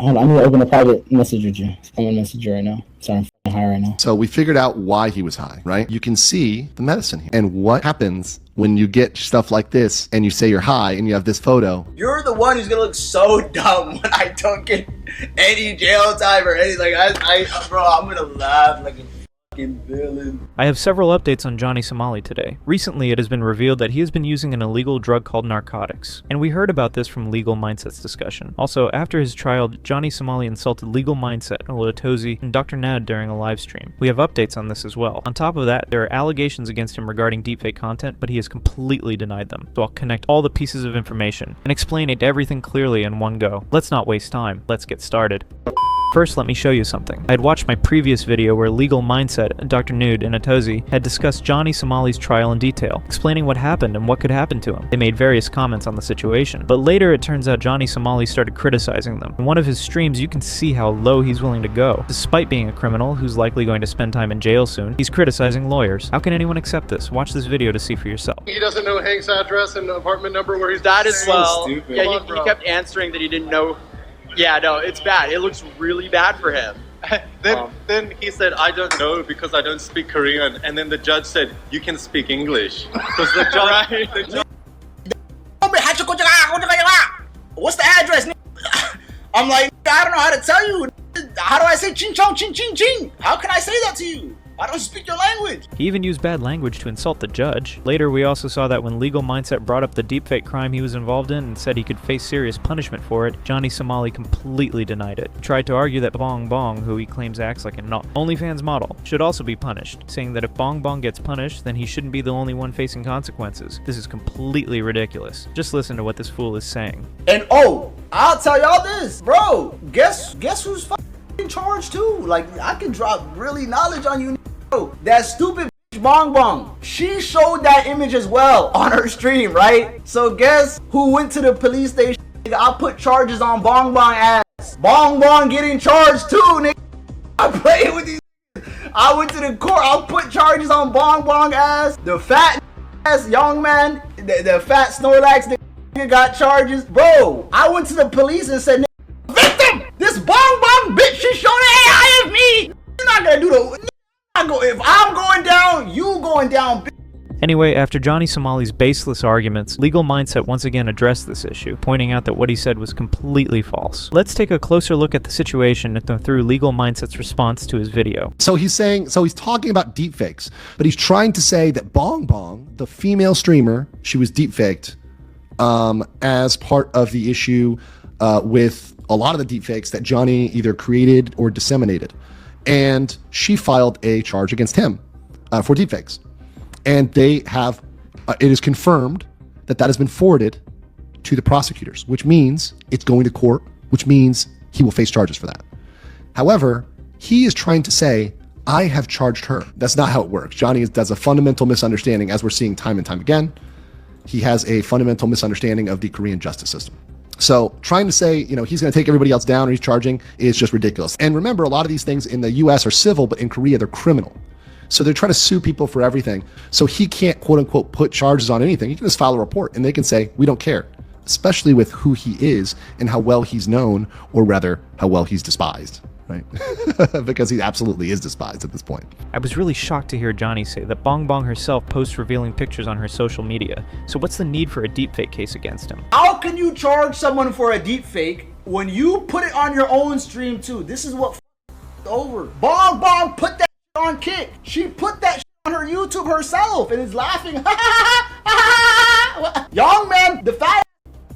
Hold on, I'm gonna open a private message with you. I'm gonna message you right now. Sorry, I'm f***ing high right now. So we figured out why he was high, right? You can see the medicine here. And what happens when you get stuff like this and you say you're high and you have this photo? You're the one who's gonna look so dumb when I don't get any jail time or anything. Like, bro, I'm gonna laugh like a fucking villain. I have several updates on Johnny Somali today. Recently, it has been revealed that he has been using an illegal drug called narcotics, and we heard about this from Legal Mindset's discussion. Also, after his trial, Johnny Somali insulted Legal Mindset, Olatozi, and Dr. Nad during a live stream. We have updates on this as well. On top of that, there are allegations against him regarding deepfake content, but he has completely denied them. So I'll connect all the pieces of information and explain everything clearly in one go. Let's not waste time. Let's get started. First, let me show you something. I had watched my previous video where Legal Mindset, Dr. Nude, and Atozi had discussed Johnny Somali's trial in detail, explaining what happened and what could happen to him. They made various comments on the situation, but later it turns out Johnny Somali started criticizing them. In one of his streams, you can see how low he's willing to go. Despite being a criminal who's likely going to spend time in jail soon, he's criticizing lawyers. How can anyone accept this? Watch this video to see for yourself. He doesn't know Hank's address and apartment number where he's That is well. stupid. Yeah, he kept answering that he didn't know. Yeah, no, it's bad. It looks really bad for him. Then he said, I don't know because I don't speak Korean. And then the judge said, you can speak English. Because the judge, What's the address? I'm like, I don't know how to tell you. How do I say ching chong ching ching ching? How can I say that to you? I don't speak your language. He even used bad language to insult the judge. Later, we also saw that when Legal Mindset brought up the deepfake crime he was involved in and said he could face serious punishment for it, Johnny Somali completely denied it. He tried to argue that Bong Bong, who he claims acts like a OnlyFans model, should also be punished, saying that if Bong Bong gets punished, then he shouldn't be the only one facing consequences. This is completely ridiculous. Just listen to what this fool is saying. And oh, I'll tell y'all this, bro. Guess who's in charge too? Like, I can drop really knowledge on you. Bro, that stupid bitch Bong Bong, she showed that image as well on her stream, right? So guess who went to the police station? I put charges on Bong Bong ass. Bong Bong getting charged too, nigga. I played with these. I went to the court. I'll put charges on Bong Bong ass. The fat ass young man, the fat Snorlax nigga got charges. Bro, I went to the police and said, victim, this Bong Bong bitch, she showed AI of me. You're not gonna do the. If I'm going down, you going down. Anyway, after Johnny Somali's baseless arguments, Legal Mindset once again addressed this issue, pointing out that what he said was completely false. Let's take a closer look at the situation through Legal Mindset's response to his video. So he's talking about deepfakes, but he's trying to say that Bong Bong, the female streamer, she was deepfaked as part of the issue with a lot of the deepfakes that Johnny either created or disseminated. And she filed a charge against him for deepfakes. And they have, it is confirmed that that has been forwarded to the prosecutors, which means it's going to court, which means he will face charges for that. However, he is trying to say, I have charged her. That's not how it works. Johnny does a fundamental misunderstanding, as we're seeing time and time again. He has a fundamental misunderstanding of the Korean justice system. So trying to say, he's going to take everybody else down or he's charging is just ridiculous. And remember, a lot of these things in the US are civil, but in Korea, they're criminal. So they're trying to sue people for everything. So he can't, quote unquote, put charges on anything. He can just file a report and they can say, we don't care, especially with who he is and how well he's known, or rather how well he's despised. Right? Because he absolutely is despised at this point. I was really shocked to hear Johnny say that Bong Bong herself posts revealing pictures on her social media. So what's the need for a deepfake case against him? How can you charge someone for a deepfake when you put it on your own stream too? This is what over. Bong Bong put that on Kick. She put that on her YouTube herself and is laughing. Young man, the fat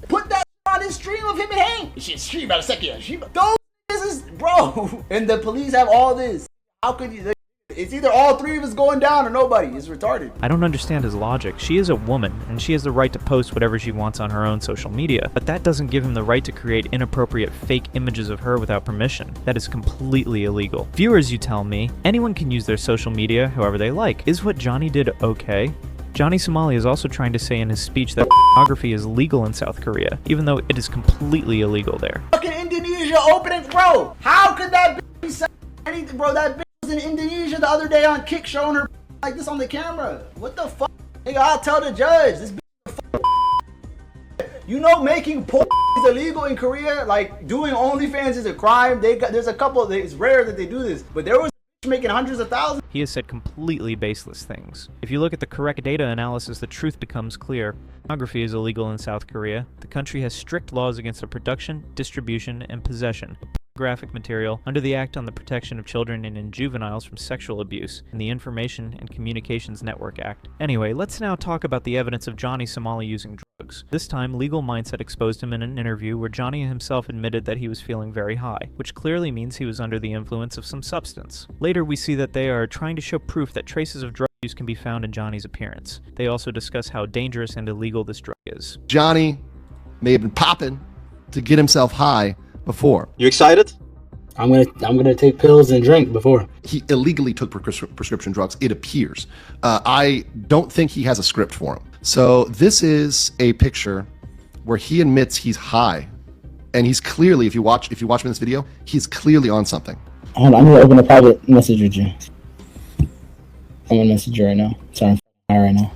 put that on his stream of him and Hank. She's stream about a second. Those is bro, and the police have all this. How could you? It's either all three of us going down or nobody. It's retarded. I don't understand his logic. She is a woman, and she has the right to post whatever she wants on her own social media, but that doesn't give him the right to create inappropriate fake images of her without permission. That is completely illegal. Viewers, you tell me, anyone can use their social media however they like. Is what Johnny did okay? Johnny Somali is also trying to say in his speech that pornography is legal in South Korea, even though it is completely illegal there. Fucking Indonesia opening, bro. How could that be said anything, bro? That bitch was in Indonesia the other day on Kick showing her like this on the camera. What the fuck? Nigga, I'll tell the judge. This bitch You know, making porn is illegal in Korea. Like, doing OnlyFans is a crime. There's a couple. It's rare that they do this, but there was a making hundreds of thousands. He has said completely baseless things. If you look at the correct data analysis, the truth becomes clear. Pornography is illegal in South Korea. The country has strict laws against the production, distribution, and possession of pornographic material under the Act on the Protection of Children and Juveniles from Sexual Abuse and the Information and Communications Network Act. Anyway, let's now talk about the evidence of Johnny Somali using drugs. This time, Legal Mindset exposed him in an interview where Johnny himself admitted that he was feeling very high, which clearly means he was under the influence of some substance. Later, we see that they are trying to show proof that traces of drug use can be found in Johnny's appearance. They also discuss how dangerous and illegal this drug is. Johnny may have been popping to get himself high before. You excited? I'm gonna take pills and drink before. He illegally took prescription drugs, it appears. I don't think he has a script for him. So this is a picture where he admits he's high, and he's clearly, if you watch him in this video, he's clearly on something. Hold on, I'm gonna open a private message with you. I'm gonna message you right now. Sorry, I'm high right now.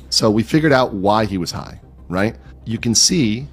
So we figured out why he was high, right? You can see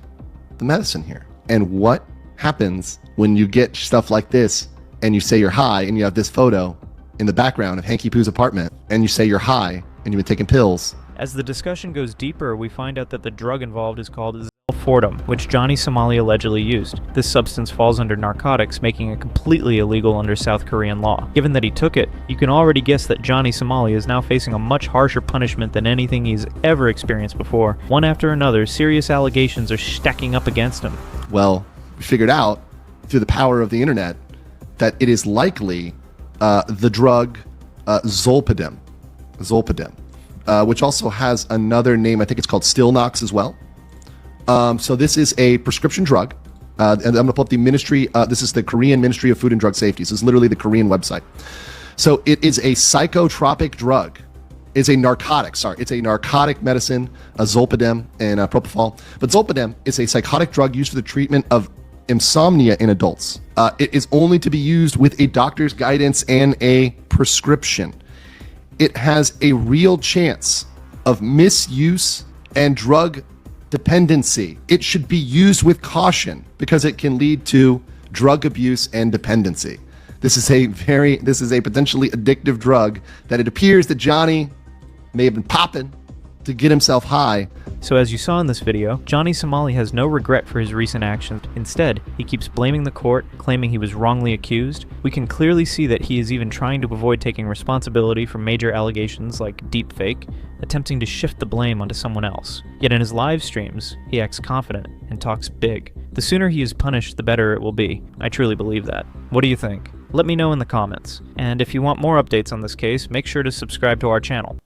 the medicine here. And what happens when you get stuff like this and you say you're high and you have this photo in the background of Hanky Poo's apartment and you say you're high and you've been taking pills. As the discussion goes deeper, we find out that the drug involved is called Zolpidem, which Johnny Somali allegedly used. This substance falls under narcotics, making it completely illegal under South Korean law. Given that he took it, you can already guess that Johnny Somali is now facing a much harsher punishment than anything he's ever experienced before. One after another, serious allegations are stacking up against him. Well, we figured out through the power of the internet that it is likely the drug Zolpidem, which also has another name. I think it's called Stilnox as well. So this is a prescription drug. And I'm going to pull up the ministry. This is the Korean Ministry of Food and Drug Safety. This is literally the Korean website. So it is a psychotropic drug. It's a narcotic. It's a narcotic medicine, Zolpidem and propofol. But Zolpidem is a psychotic drug used for the treatment of insomnia in adults. It is only to be used with a doctor's guidance and a prescription. It has a real chance of misuse and drug dependency. It should be used with caution because it can lead to drug abuse and dependency. This is a potentially addictive drug that it appears that Johnny may have been popping to get himself high. So as you saw in this video, Johnny Somali has no regret for his recent actions. Instead, he keeps blaming the court, claiming he was wrongly accused. We can clearly see that he is even trying to avoid taking responsibility for major allegations like deepfake, attempting to shift the blame onto someone else. Yet in his live streams, he acts confident and talks big. The sooner he is punished, the better it will be. I truly believe that. What do you think? Let me know in the comments. And if you want more updates on this case, make sure to subscribe to our channel.